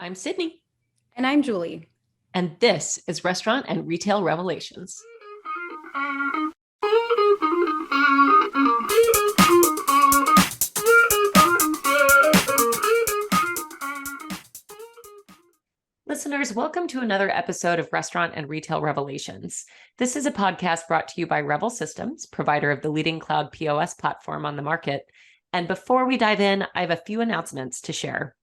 I'm Sydney, And I'm Julie. and this is Restaurant and Retail Revelations. Listeners, welcome to another episode of Restaurant and Retail Revelations. This is a podcast brought to you by Revel Systems, provider of the leading cloud POS platform on the market. And before we dive in, I have a few announcements to share.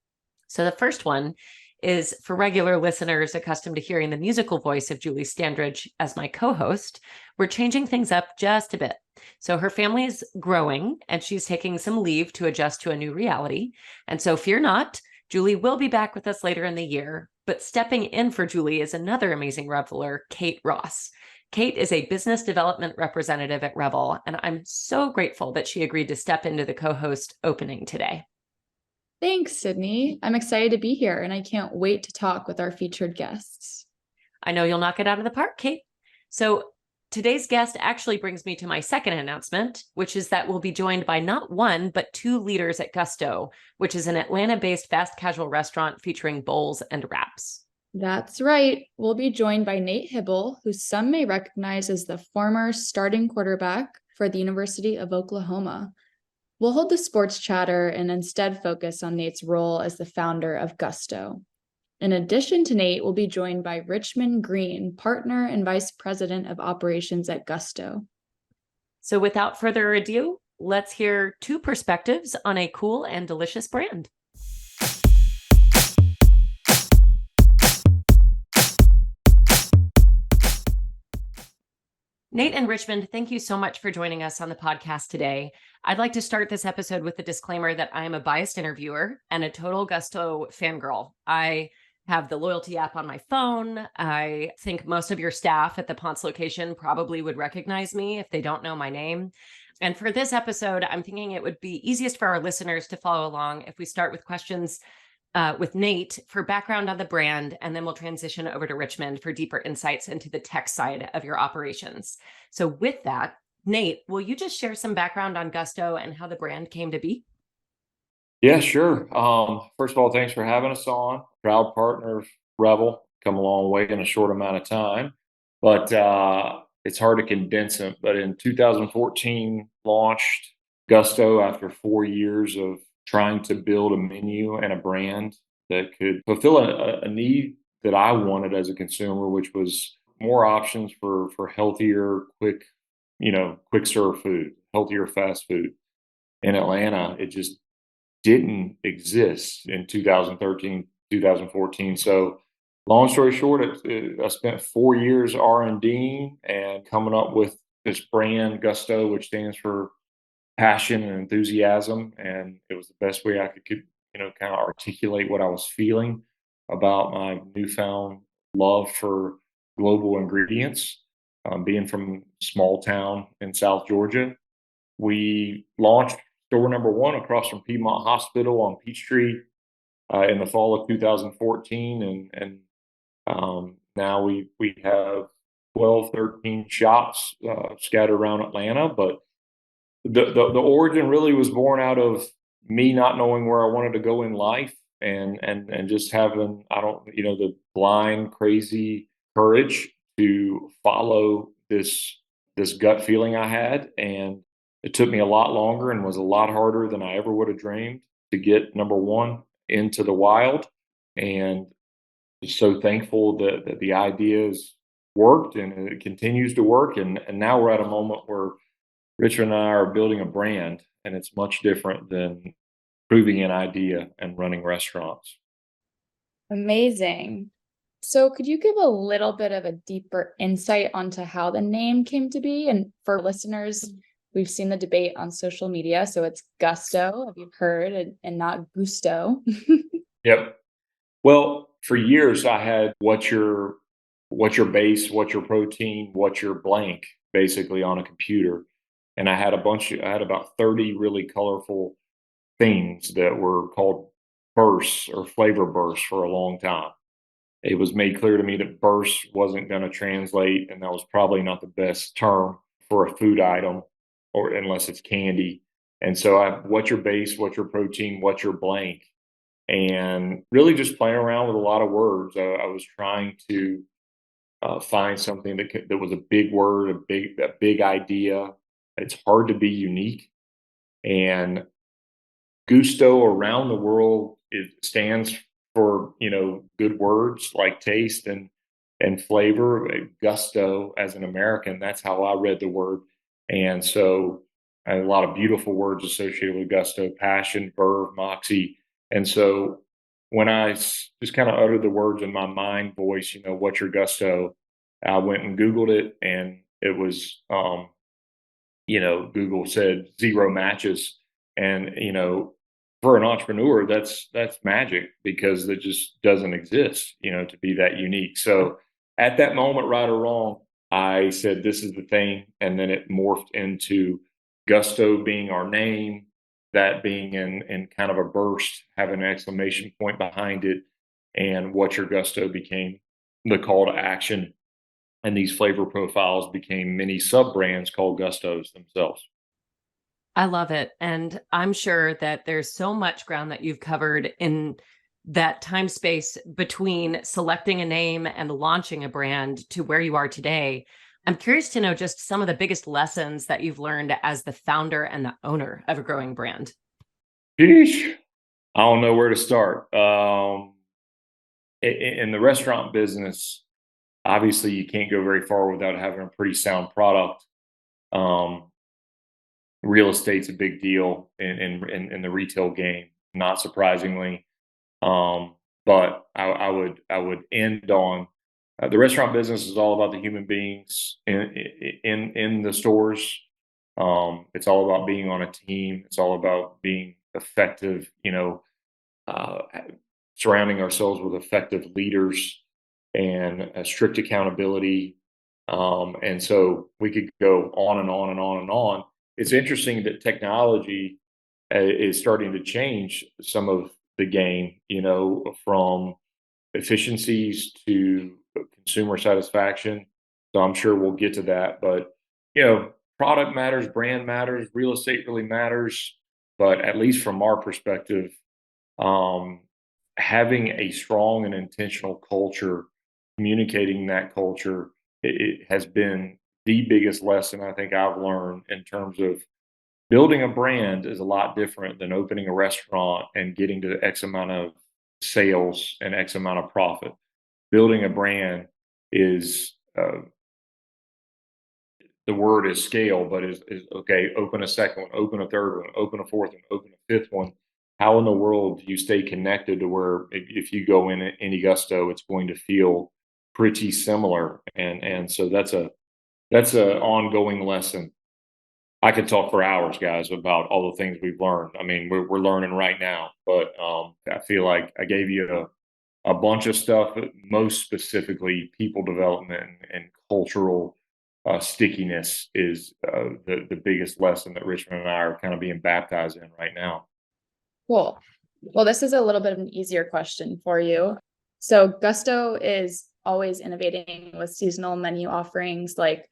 So the first one is for regular listeners accustomed to hearing the musical voice of Julie Standridge as my co-host, we're changing things up just a bit. So her family is growing and she's taking some leave to adjust to a new reality. And so fear not, Julie will be back with us later in the year, but stepping in for Julie is another amazing Reveler, Kate Ross. Kate is a business development representative at Revel, and I'm so grateful that she agreed to step into the co-host opening today. Thanks, Sydney. I'm excited to be here, and I can't wait to talk with our featured guests. I know you'll knock it out of the park, Kate. So today's guest actually brings me to my second announcement, which is that we'll be joined by not one, but two leaders at Gusto, which is an Atlanta-based fast casual restaurant featuring bowls and wraps. That's right. We'll be joined by Nate Hybl, who some may recognize as the former starting quarterback for the University of Oklahoma. We'll hold the sports chatter and instead focus on Nate's role as the founder of Gusto. In addition to Nate, we'll be joined by Richmond Green, partner and vice president of operations at Gusto. So without further ado, let's hear two perspectives on a cool and delicious brand. Nate and Richmond, thank you so much for joining us on the podcast today. I'd like to start this episode with a disclaimer that I am a biased interviewer and a total Gusto fangirl. I have the loyalty app on my phone. I think most of your staff at the Ponce location probably would recognize me if they don't know my name. And for this episode, I'm thinking it would be easiest for our listeners to follow along if we start with questions with Nate for background on the brand, and then we'll transition over to Richmond for deeper insights into the tech side of your operations. So with that, Nate, will you just share some background on Gusto and how the brand came to be? Yeah, sure. First of all, thanks for having us on. Proud partner of Revel, come a long way in a short amount of time, but it's hard to condense it. But in 2014, launched Gusto after 4 years of trying to build a menu and a brand that could fulfill a need that I wanted as a consumer, which was more options for healthier, quick serve food, healthier fast food. In Atlanta, it just didn't exist in 2013, 2014. So long story short, I spent 4 years R&D and coming up with this brand Gusto, which stands for passion and enthusiasm. And it was the best way I could kind of articulate what I was feeling about my newfound love for global ingredients. Being from small town in South Georgia, we launched store number one across from Piedmont Hospital on Peachtree in the fall of 2014. And now we have 12, 13 shops scattered around Atlanta. But the origin really was born out of me not knowing where I wanted to go in life and just having, the blind, crazy courage to follow this gut feeling I had. And it took me a lot longer and was a lot harder than I ever would have dreamed to get number one into the wild. And just so thankful that the ideas worked and it continues to work. And now we're at a moment where Richard and I are building a brand, and it's much different than proving an idea and running restaurants. Amazing. So could you give a little bit of a deeper insight onto how the name came to be? And for listeners, we've seen the debate on social media. So it's Gusto, have you heard, and not Gusto. Yep. Well, for years I had what's your base, what's your protein, what's your blank, basically on a computer. And I had about 30 really colorful things that were called bursts or flavor bursts for a long time. It was made clear to me that burst wasn't going to translate, and that was probably not the best term for a food item, or unless it's candy. And so what's your base, what's your protein, what's your blank? and really just playing around with a lot of words. I was trying to find something that was a big word, a big idea. It's hard to be unique, and gusto around the world, it stands for, good words like taste and flavor. Gusto, as an American, that's how I read the word. And so I had a lot of beautiful words associated with gusto: passion, verve, moxie. And so when I just kind of uttered the words in my mind voice, what's your gusto? I went and Googled it, and it was, Google said 0 matches. And, for an entrepreneur, that's magic, because it just doesn't exist, to be that unique. So at that moment, right or wrong, I said, this is the thing. And then it morphed into Gusto being our name, that being in kind of a burst, having an exclamation point behind it. And What's Your Gusto became the call to action. And these flavor profiles became mini sub brands called Gustos themselves. I love it. And I'm sure that there's so much ground that you've covered in that time space between selecting a name and launching a brand to where you are today. I'm curious to know just some of the biggest lessons that you've learned as the founder and the owner of a growing brand. Sheesh. I don't know where to start. In the restaurant business, obviously you can't go very far without having a pretty sound product. Um, Real estate's a big deal in the retail game, not surprisingly. But I would end on, the restaurant business is all about the human beings in the stores. It's all about being on a team. It's all about being effective. Uh, Surrounding ourselves with effective leaders and strict accountability. And so we could go on and on and on and on. It's interesting that technology is starting to change some of the game, from efficiencies to consumer satisfaction. So I'm sure we'll get to that. But, product matters, brand matters, real estate really matters. But at least from our perspective, um, having a strong and intentional culture, communicating that culture, it has been the biggest lesson I think I've learned, in terms of building a brand is a lot different than opening a restaurant and getting to X amount of sales and X amount of profit. Building a brand is, the word is scale, but is okay. Open a second one, open a third one, open a fourth one, open a fifth one. How in the world do you stay connected to where, if you go in any gusto, it's going to feel pretty similar? And so that's a ongoing lesson. I could talk for hours, guys, about all the things we've learned. I mean, we're learning right now, but I feel like I gave you a bunch of stuff, but most specifically, people development and cultural stickiness is the biggest lesson that Richmond and I are kind of being baptized in right now. Cool. Well, this is a little bit of an easier question for you. So Gusto is always innovating with seasonal menu offerings like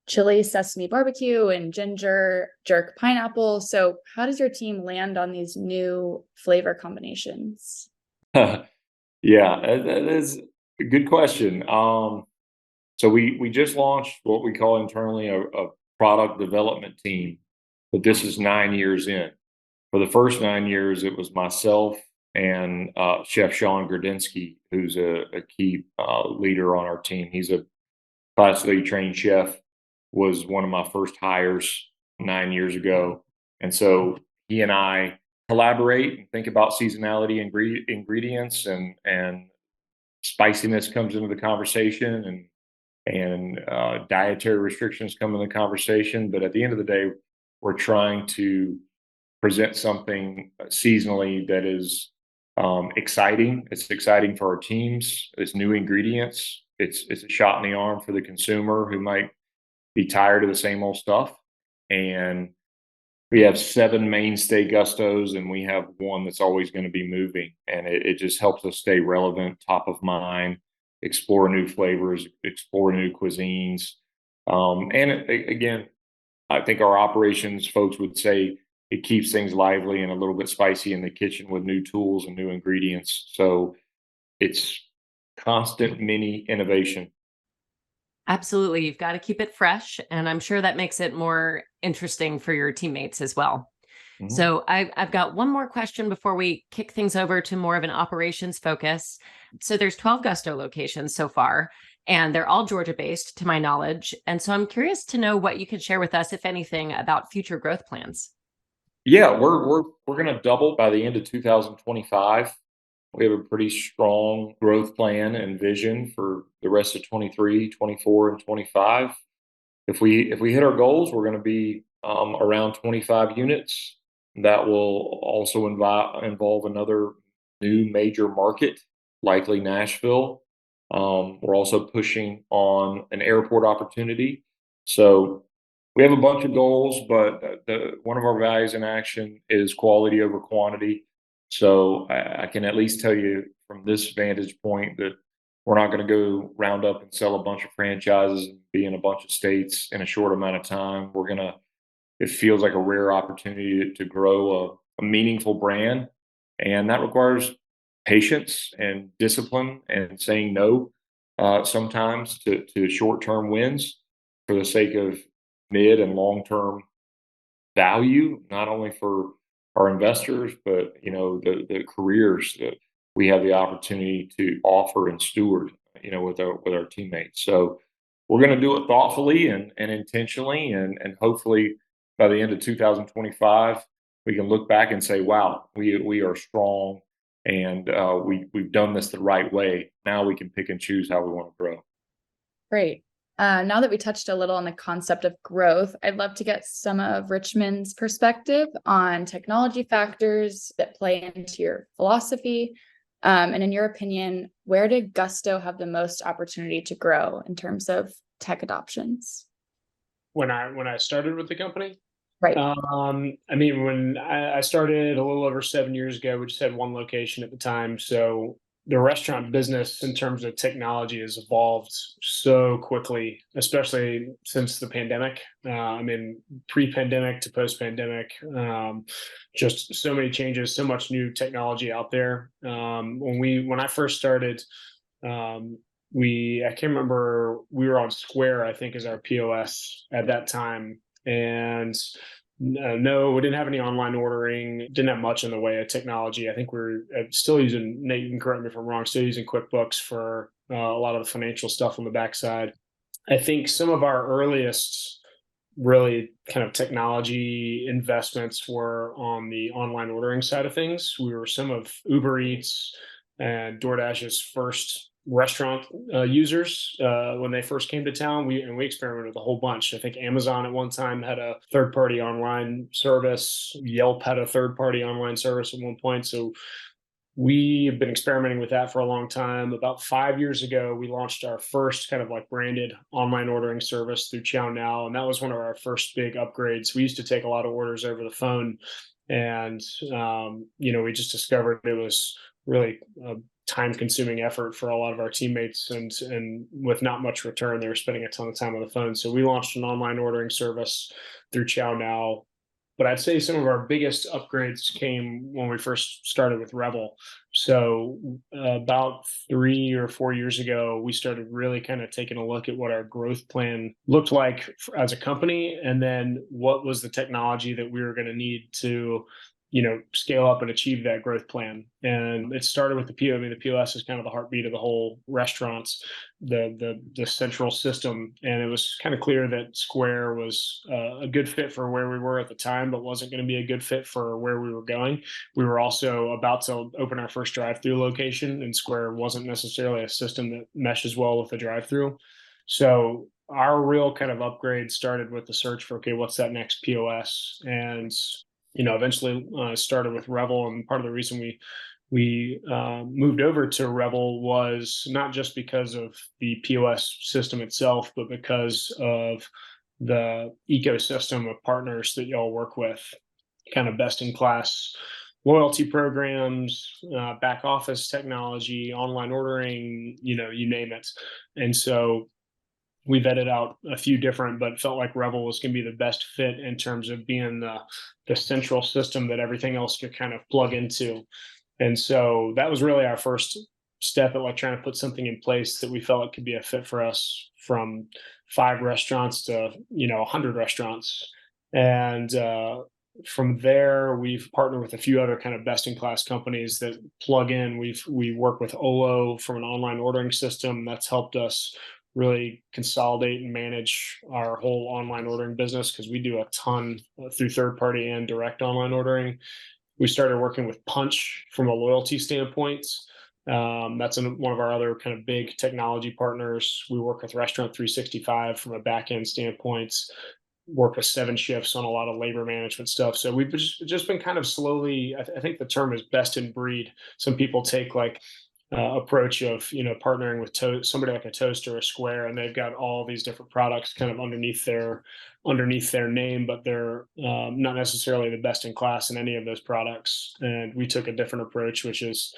chili sesame barbecue and ginger jerk pineapple. So how does your team land on these new flavor combinations? Yeah, that is a good question. So we just launched what we call internally a product development team, but this is 9 years in. For the first 9 years, it was myself and Chef Sean Gradinsky, who's a key leader on our team. He's a classically trained chef, was one of my first hires 9 years ago. And so he and I collaborate and think about seasonality ingredients, and spiciness comes into the conversation, and dietary restrictions come in the conversation. But at the end of the day, we're trying to present something seasonally that is exciting. It's exciting for our teams. It's new ingredients. It's a shot in the arm for the consumer who might be tired of the same old stuff. And we have 7 mainstay gustos, and we have one that's always going to be moving. And it just helps us stay relevant, top of mind, explore new flavors, explore new cuisines. Again, I think our operations folks would say it keeps things lively and a little bit spicy in the kitchen with new tools and new ingredients. So it's constant mini innovation. Absolutely. You've got to keep it fresh. And I'm sure that makes it more interesting for your teammates as well. Mhm. So I've got one more question before we kick things over to more of an operations focus. So there's 12 Gusto locations so far, and they're all Georgia based to my knowledge. And so I'm curious to know what you could share with us, if anything, about future growth plans. Yeah, we're going to double by the end of 2025. We have a pretty strong growth plan and vision for the rest of 23, 24, and 25. If we hit our goals, we're going to be around 25 units. That will also involve another new major market, likely Nashville. We're also pushing on an airport opportunity. So we have a bunch of goals, but one of our values in action is quality over quantity. So I can at least tell you from this vantage point that we're not going to go round up and sell a bunch of franchises and be in a bunch of states in a short amount of time. It feels like a rare opportunity to grow a meaningful brand. And that requires patience and discipline and saying no sometimes to short term wins for the sake of mid and long term value, not only for our investors, but the careers that we have the opportunity to offer and steward, with our teammates. So we're going to do it thoughtfully and intentionally, and hopefully by the end of 2025, we can look back and say, "Wow, we are strong, and we've done this the right way." Now we can pick and choose how we want to grow. Great. Now that we touched a little on the concept of growth, I'd love to get some of Richmond's perspective on technology factors that play into your philosophy. And in your opinion, where did Gusto have the most opportunity to grow in terms of tech adoptions? When I started with the company, Right. I mean, when I started a little over 7 years ago, we just had one location at the time. So the restaurant business, in terms of technology, has evolved so quickly, especially since the pandemic. I mean, pre-pandemic to post-pandemic, just so many changes, so much new technology out there. When I first started, um, I can't remember, we were on Square, I think, as our POS at that time. And no, we didn't have any online ordering, didn't have much in the way of technology. I think we're still using, Nate, you can correct me if I'm wrong, still using QuickBooks for a lot of the financial stuff on the backside. I think some of our earliest really kind of technology investments were on the online ordering side of things. We were some of Uber Eats and DoorDash's first restaurant users when they first came to town. We experimented with a whole bunch. I think Amazon at one time had a third party online service. Yelp had a third party online service at one point. So we have been experimenting with that for a long time. About 5 years ago, we launched our first kind of like branded online ordering service through Chow Now, and that was one of our first big upgrades. We used to take a lot of orders over the phone, and we just discovered it was really a time-consuming effort for a lot of our teammates, and with not much return, they were spending a ton of time on the phone. So we launched an online ordering service through Chow Now. But I'd say some of our biggest upgrades came when we first started with Revel. So about 3 or 4 years ago, we started really kind of taking a look at what our growth plan looked like as a company, and then what was the technology that we were going to need to scale up and achieve that growth plan. And it started with the PO. I mean, the POS is kind of the heartbeat of the whole restaurants, the central system. And it was kind of clear that Square was a good fit for where we were at the time, but wasn't going to be a good fit for where we were going. We were also about to open our first drive-through location, and Square wasn't necessarily a system that meshes well with the drive-through. So our real kind of upgrade started with the search for, okay, what's that next POS? And eventually started with Revel, and part of the reason we moved over to Revel was not just because of the POS system itself, but because of the ecosystem of partners that y'all work with, kind of best in class loyalty programs, back office technology, online ordering, you name it. And so we vetted out a few different, but felt like Revel was going to be the best fit in terms of being the central system that everything else could kind of plug into. And so that was really our first step at like trying to put something in place that we felt like could be a fit for us, from 5 restaurants to 100 restaurants. And from there, we've partnered with a few other kind of best in class companies that plug in. We work with Olo from an online ordering system that's helped us really consolidate and manage our whole online ordering business, because we do a ton through third party and direct online ordering. We started working with Punch from a loyalty standpoint. That's one of our other kind of big technology partners. We work with Restaurant 365 from a back end standpoint, work with 7 Shifts on a lot of labor management stuff. So we've just been kind of slowly, I think the term is best in breed. Some people take like approach of partnering with somebody like a Toast or a Square, and they've got all these different products kind of underneath their name, but they're not necessarily the best in class in any of those products. And we took a different approach, which is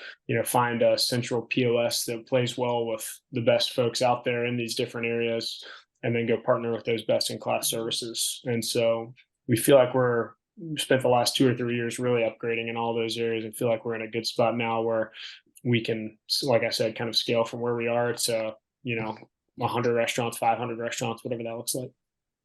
find a central POS that plays well with the best folks out there in these different areas, and then go partner with those best in class services. And so we feel like we spent the last 2 or 3 years really upgrading in all those areas, and feel like we're in a good spot now where we can, like I said, kind of scale from where we are to 100 restaurants, 500 restaurants, whatever that looks like.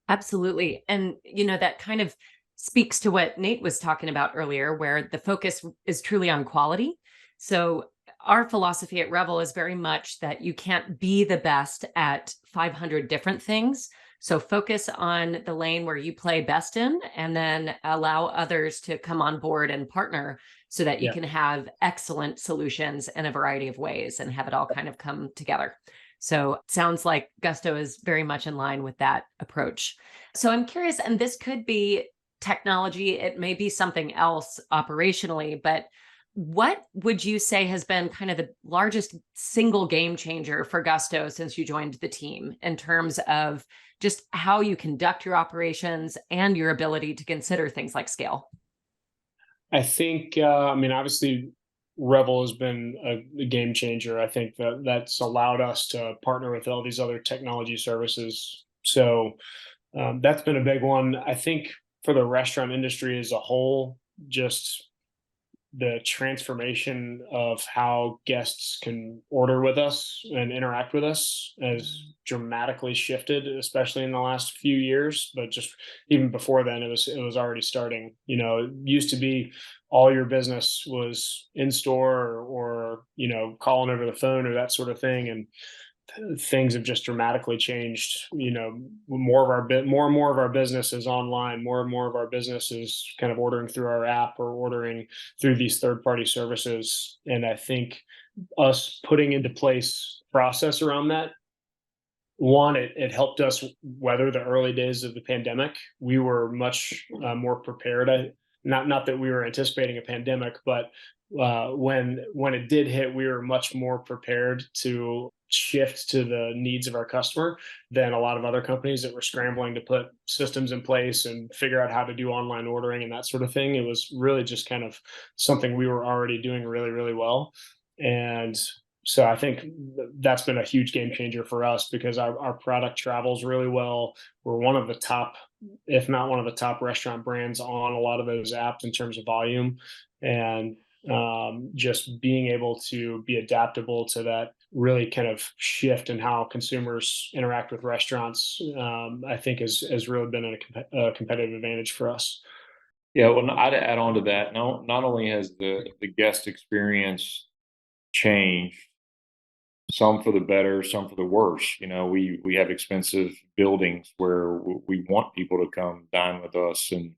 Absolutely. And, that kind of speaks to what Nate was talking about earlier, where the focus is truly on quality. So our philosophy at Revel is very much that you can't be the best at 500 different things. So focus on the lane where you play best in, and then allow others to come on board and partner so that you can have excellent solutions in a variety of ways and have it all kind of come together. So it sounds like Gusto is very much in line with that approach. So I'm curious, and this could be technology, it may be something else operationally, but what would you say has been kind of the largest single game changer for Gusto since you joined the team, in terms of just how you conduct your operations and your ability to consider things like scale? I think, obviously, Revel has been a game changer. I think that's allowed us to partner with all these other technology services. So that's been a big one. I think for the restaurant industry as a whole, just the transformation of how guests can order with us and interact with us has dramatically shifted, especially in the last few years. But just even before then, it was already starting. It used to be all your business was in store, or calling over the phone or that sort of thing, and things have just dramatically changed. More and more of our business is online. More and more of our business is kind of ordering through our app or ordering through these third party services. And I think us putting into place process around that, one, it helped us weather the early days of the pandemic. We were much more prepared. Not that we were anticipating a pandemic, but when it did hit, we were much more prepared to shift to the needs of our customer than a lot of other companies that were scrambling to put systems in place and figure out how to do online ordering and that sort of thing. It was really just kind of something we were already doing really, really well. And so I think that's been a huge game changer for us, because our product travels really well. We're one of the top, if not one of the top restaurant brands on a lot of those apps in terms of volume. And just being able to be adaptable to that really kind of shift in how consumers interact with restaurants, I think has really been a competitive advantage for us. Yeah, well, I'd add on to that. Not only has the guest experience changed, some for the better, some for the worse. We have expensive buildings where we want people to come dine with us, and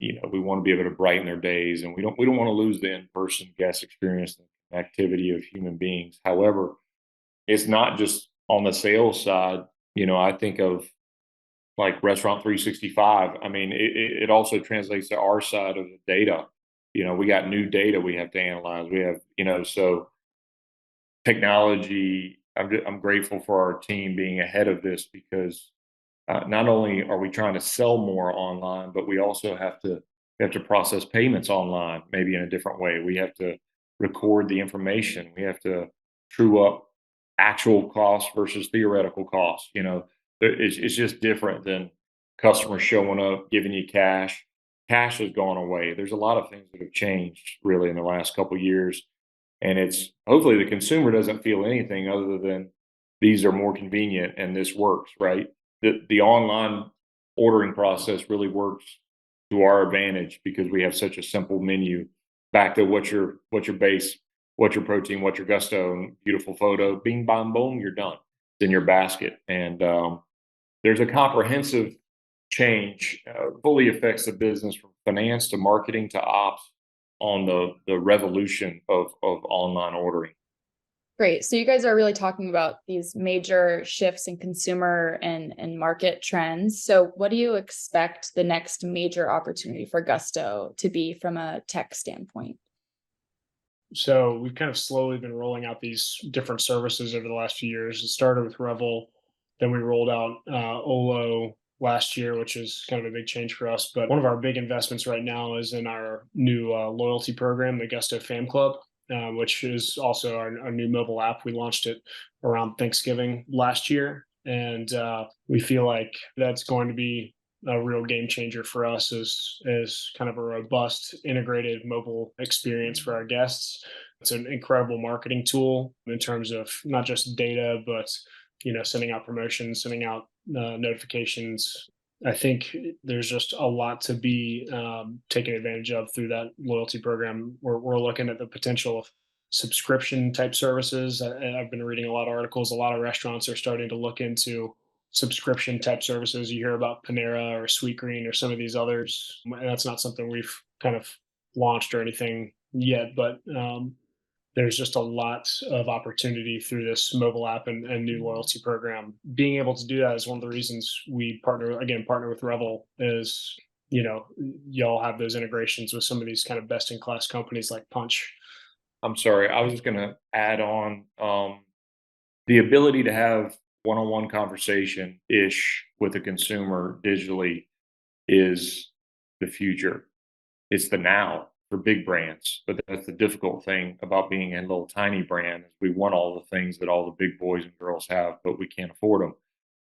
we want to be able to brighten their days, and we don't want to lose the in-person guest experience and activity of human beings. However, it's not just on the sales side. I think of like Restaurant 365. I mean, it also translates to our side of the data. We got new data we have to analyze. We have, so technology. I'm grateful for our team being ahead of this, because not only are we trying to sell more online, but we also have to process payments online, maybe in a different way. We have to record the information. We have to true up actual costs versus theoretical costs. It's just different than customers showing up, giving you cash. Cash has gone away. There's a lot of things that have changed really in the last couple of years. And it's hopefully the consumer doesn't feel anything other than these are more convenient and this works, right? The online ordering process really works to our advantage because we have such a simple menu. Back to what's your base, what's your protein, what's your gusto, and beautiful photo, bing bang boom, you're done. It's in your basket. And there's a comprehensive change, fully affects the business from finance to marketing to ops on the revolution of online ordering. Great. So you guys are really talking about these major shifts in consumer and market trends. So what do you expect the next major opportunity for Gusto to be from a tech standpoint? So we've kind of slowly been rolling out these different services over the last few years. It started with Revel, then we rolled out Olo last year, which is kind of a big change for us. But one of our big investments right now is in our new loyalty program, the Gusto Fam Club, which is also our new mobile app. We launched it around Thanksgiving last year, and we feel like that's going to be a real game changer for us as kind of a robust integrated mobile experience for our guests. It's an incredible marketing tool in terms of not just data, but sending out promotions, sending out notifications. I think there's just a lot to be taken advantage of through that loyalty program. We're looking at the potential of subscription type services. I've been reading a lot of articles. A lot of restaurants are starting to look into subscription type services. You hear about Panera or Sweetgreen or some of these others. And that's not something we've kind of launched or anything yet, but there's just a lot of opportunity through this mobile app and new loyalty program. Being able to do that is one of the reasons we partner with Revel is, y'all have those integrations with some of these kind of best in class companies like Punch. I'm sorry, I was just going to add on the ability to have one-on-one conversation ish with a consumer digitally is the future. It's the now for big brands, but that's the difficult thing about being a little tiny brand. We want all the things that all the big boys and girls have, but we can't afford them,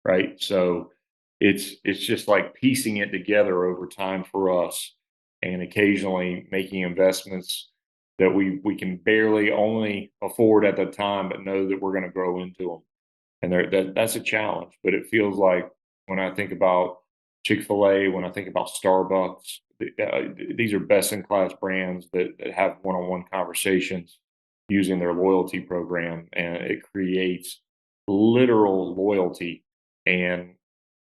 right? So it's just like piecing it together over time for us, and occasionally making investments that we can barely only afford at the time, but know that we're going to grow into them. And that's a challenge, but it feels like when I think about Chick-fil-A, when I think about Starbucks, these are best in class brands that have one-on-one conversations using their loyalty program, and it creates literal loyalty. And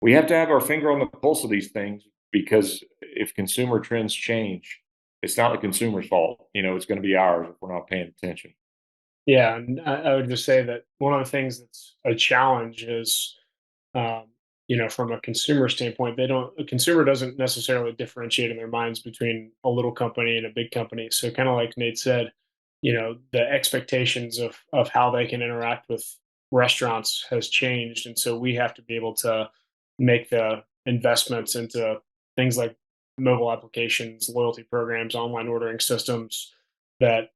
we have to have our finger on the pulse of these things, because if consumer trends change, it's not the consumer's fault. It's going to be ours if we're not paying attention. Yeah, and I would just say that one of the things that's a challenge is, from a consumer standpoint, a consumer doesn't necessarily differentiate in their minds between a little company and a big company. So kind of like Nate said, the expectations of how they can interact with restaurants has changed. And so we have to be able to make the investments into things like mobile applications, loyalty programs, online ordering systems that,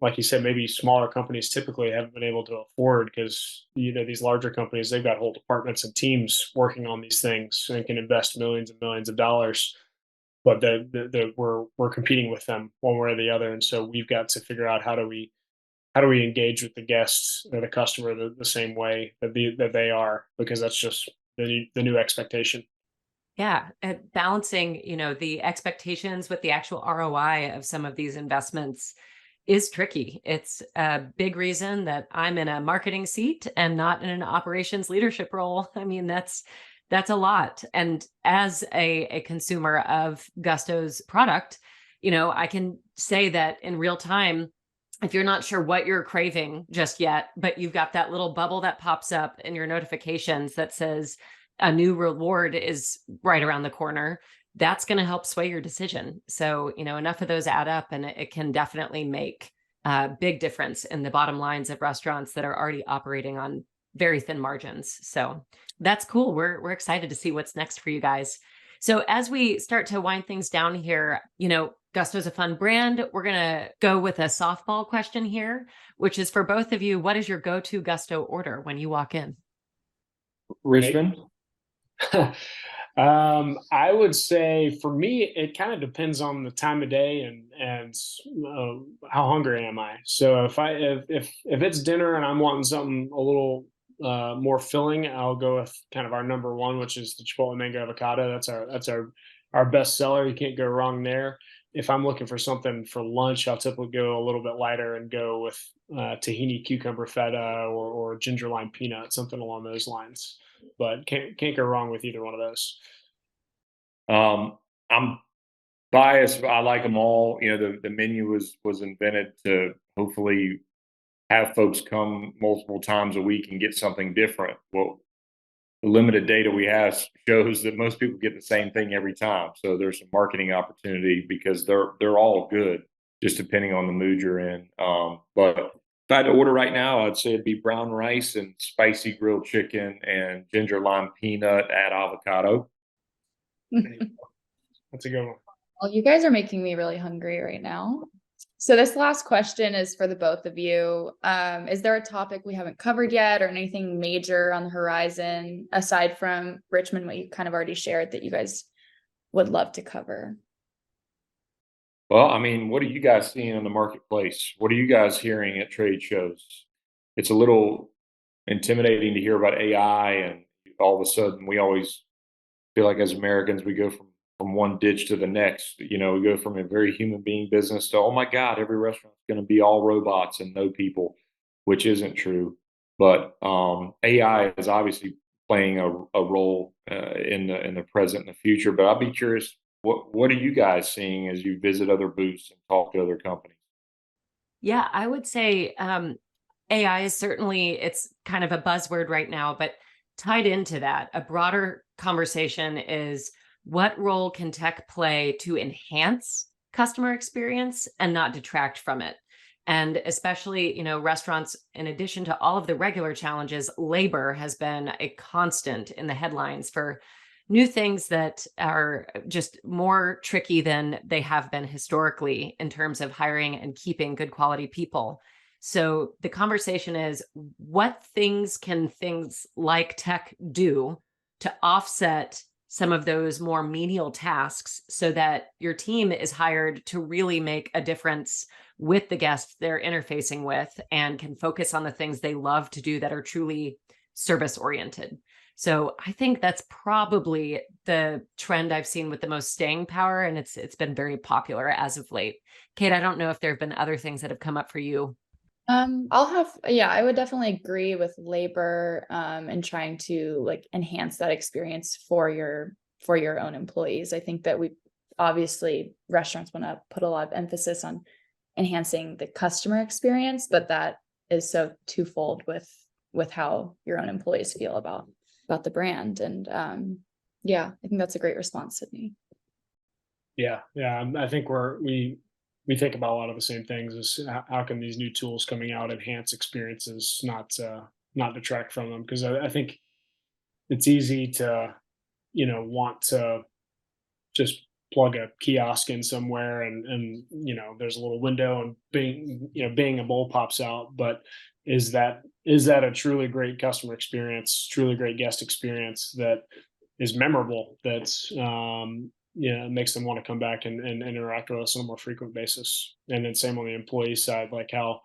like you said, maybe smaller companies typically haven't been able to afford, because, these larger companies, they've got whole departments and teams working on these things and can invest millions and millions of dollars. But we're competing with them one way or the other. And so we've got to figure out how do we engage with the guests or the customer the same way that they are, because that's just the new expectation. Yeah, balancing, the expectations with the actual ROI of some of these investments is tricky. It's a big reason that I'm in a marketing seat and not in an operations leadership role. I mean, that's a lot. And as a consumer of Gusto's product, I can say that in real time, if you're not sure what you're craving just yet, but you've got that little bubble that pops up in your notifications that says a new reward is right around the corner, that's going to help sway your decision. So, enough of those add up, and it can definitely make a big difference in the bottom lines of restaurants that are already operating on very thin margins. So that's cool. We're excited to see what's next for you guys. So as we start to wind things down here, Gusto's a fun brand. We're going to go with a softball question here, which is for both of you. What is your go-to Gusto order when you walk in? Richmond? I would say for me, it kind of depends on the time of day and how hungry am I. So if it's dinner and I'm wanting something a little more filling, I'll go with kind of our number one, which is the Chipotle mango avocado. That's our best seller. You can't go wrong there. If I'm looking for something for lunch, I'll typically go a little bit lighter and go with tahini cucumber feta or ginger lime peanut, something along those lines. But can't go wrong with either one of those. I'm biased. I like them all. You know, the menu was invented to hopefully have folks come multiple times a week and get something different. Well, the limited data we have shows that most people get the same thing every time. So there's some marketing opportunity because they're all good, just depending on the mood you're in. But if I had to order right now, I'd say it'd be brown rice and spicy grilled chicken and ginger lime peanut add avocado. That's a good one. Well, you guys are making me really hungry right now. So this last question is for the both of you. Is there a topic we haven't covered yet or anything major on the horizon aside from Richmond, what you kind of already shared that you guys would love to cover? Well, I mean, what are you guys seeing in the marketplace? What are you guys hearing at trade shows? It's a little intimidating to hear about AI, and all of a sudden, we always feel like as Americans, we go from one ditch to the next. You know, we go from a very human being business to, oh my God, every restaurant's going to be all robots and no people, which isn't true. But AI is obviously playing a role in the present and the future. But I'll be curious, what are you guys seeing as you visit other booths and talk to other companies? Yeah, I would say AI is certainly, it's kind of a buzzword right now, but tied into that, a broader conversation is what role can tech play to enhance customer experience and not detract from it? And especially, restaurants, in addition to all of the regular challenges, labor has been a constant in the headlines for new things that are just more tricky than they have been historically in terms of hiring and keeping good quality people. So the conversation is, what things can things like tech do to offset some of those more menial tasks so that your team is hired to really make a difference with the guests they're interfacing with and can focus on the things they love to do that are truly service oriented. So I think that's probably the trend I've seen with the most staying power, and it's been very popular as of late. Kate, I don't know if there have been other things that have come up for you. I would definitely agree with labor, and trying to like enhance that experience for your own employees. I think that we obviously restaurants want to put a lot of emphasis on enhancing the customer experience, but that is so twofold with how your own employees feel about the brand. And I think that's a great response, Sydney. Yeah, I think we think about a lot of the same things. Is how can these new tools coming out enhance experiences, not detract from them? Because I think it's easy to want to just plug a kiosk in somewhere and there's a little window and bing a bowl pops out. But is that a truly great customer experience, truly great guest experience that is memorable, that's makes them want to come back and interact with us on a more frequent basis? And then same on the employee side, like how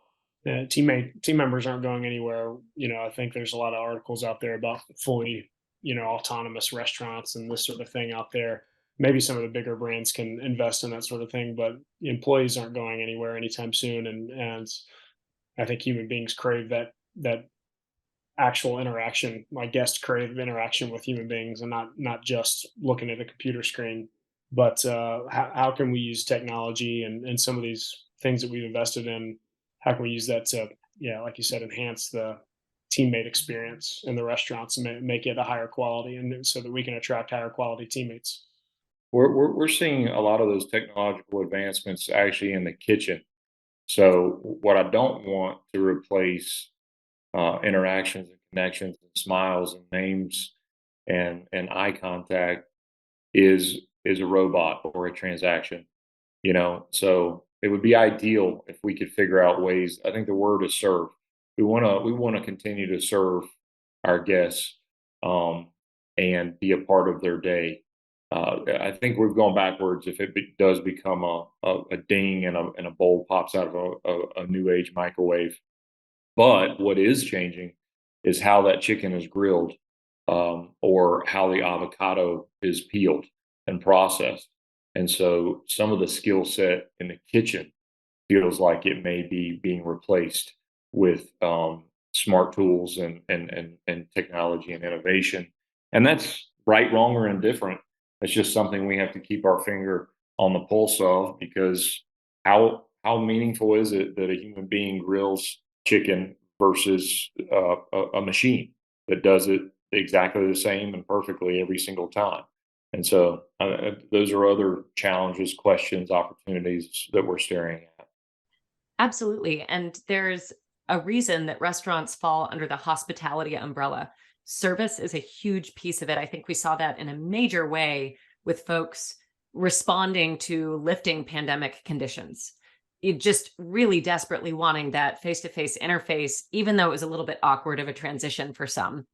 team members aren't going anywhere. I think there's a lot of articles out there about fully autonomous restaurants and this sort of thing out there. Maybe some of the bigger brands can invest in that sort of thing, but employees aren't going anywhere anytime soon. And I think human beings crave that actual interaction. My guests crave interaction with human beings and not just looking at a computer screen. But how can we use technology and some of these things that we've invested in? How can we use that to, like you said, enhance the teammate experience in the restaurants and make it a higher quality, and so that we can attract higher quality teammates? We're seeing a lot of those technological advancements actually in the kitchen. So what I don't want to replace interactions and connections and smiles and names and eye contact is a robot or a transaction. So it would be ideal if we could figure out ways. I think the word is serve. We want to continue to serve our guests and be a part of their day. I think we've gone backwards if it does become a ding and a bowl pops out of a new age microwave. But what is changing is how that chicken is grilled, or how the avocado is peeled and processed. And so some of the skill set in the kitchen feels like it may be being replaced with smart tools and technology and innovation. And that's right, wrong, or indifferent. It's just something we have to keep our finger on the pulse of, because how meaningful is it that a human being grills chicken versus a machine that does it exactly the same and perfectly every single time? And so those are other challenges, questions, opportunities that we're staring at. Absolutely. And there's a reason that restaurants fall under the hospitality umbrella. Service is a huge piece of it. I think we saw that in a major way with folks responding to lifting pandemic conditions. You just really desperately wanting that face-to-face interface, even though it was a little bit awkward of a transition for some.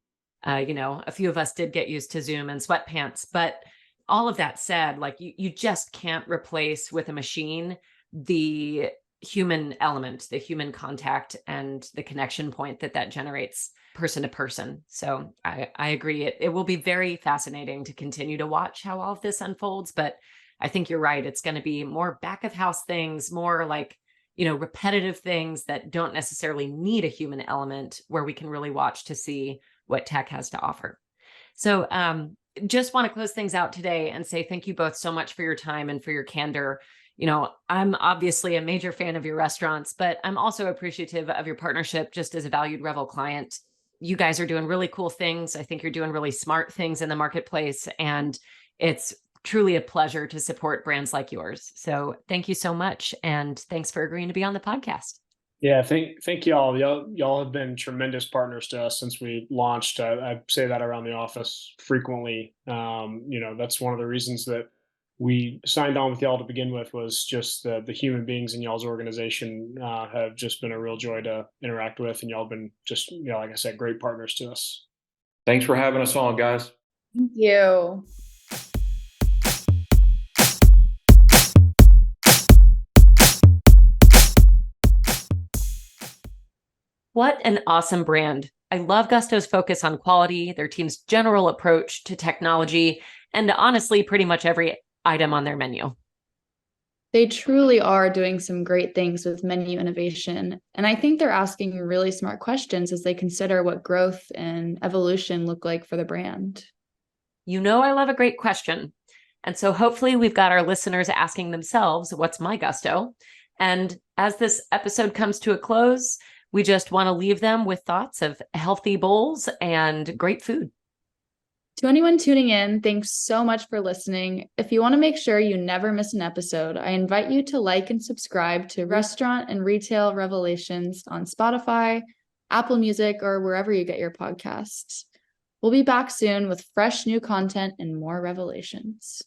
A few of us did get used to Zoom and sweatpants, but all of that said, like you just can't replace with a machine the human element, the human contact, and the connection point that generates person to person. So I agree. It will be very fascinating to continue to watch how all of this unfolds. But I think you're right. It's going to be more back of house things, more like, repetitive things that don't necessarily need a human element, where we can really watch to see what tech has to offer. So just want to close things out today and say thank you both so much for your time and for your candor. I'm obviously a major fan of your restaurants, but I'm also appreciative of your partnership just as a valued Revel client. You guys are doing really cool things. I think you're doing really smart things in the marketplace, and it's truly a pleasure to support brands like yours. So thank you so much. And thanks for agreeing to be on the podcast. Yeah, thank y'all. Y'all have been tremendous partners to us since we launched. I say that around the office frequently. That's one of the reasons that we signed on with y'all to begin with, was just the human beings in y'all's organization have just been a real joy to interact with, and y'all have been just, like I said, great partners to us. Thanks for having us on, guys. Thank you. What an awesome brand. I love Gusto's focus on quality, their team's general approach to technology, and honestly, pretty much every item on their menu. They truly are doing some great things with menu innovation. And I think they're asking really smart questions as they consider what growth and evolution look like for the brand. I love a great question. And so hopefully we've got our listeners asking themselves, what's my gusto? And as this episode comes to a close, we just want to leave them with thoughts of healthy bowls and great food. To anyone tuning in, thanks so much for listening. If you want to make sure you never miss an episode, I invite you to like and subscribe to Restaurant and Retail Revelations on Spotify, Apple Music, or wherever you get your podcasts. We'll be back soon with fresh new content and more revelations.